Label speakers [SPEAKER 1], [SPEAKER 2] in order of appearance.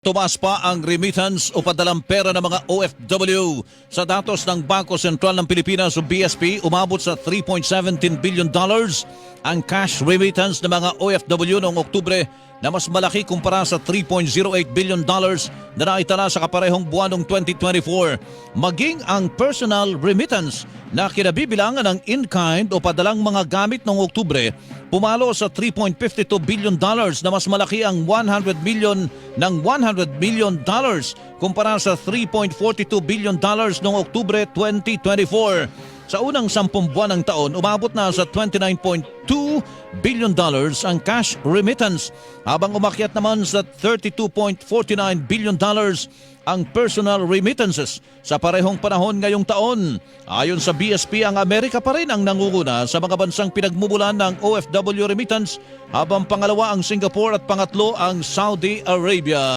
[SPEAKER 1] Tumaas pa ang remittance o padalang pera ng mga OFW. Sa datos ng Bangko Sentral ng Pilipinas o BSP, umabot sa $3.17 billion ang cash remittance ng mga OFW noong Oktubre na mas malaki kumpara sa $3.08 billion na naitala sa kaparehong buwan ng 2024. Maging ang personal remittance na kinabibilangan ng in-kind o padalang mga gamit noong Oktubre pumalo sa $3.52 billion na mas malaki ang 100 million ng $100 million kumpara sa $3.42 billion noong Oktubre 2024. Sa unang 10 buwan ng taon, umabot na sa $29.2 billion ang cash remittance habang umakyat naman sa $32.49 billion ang personal remittances sa parehong panahon ngayong taon. Ayon sa BSP, ang Amerika pa rin ang nangunguna sa mga bansang pinagmumulan ng OFW remittance habang pangalawa ang Singapore at pangatlo ang Saudi Arabia.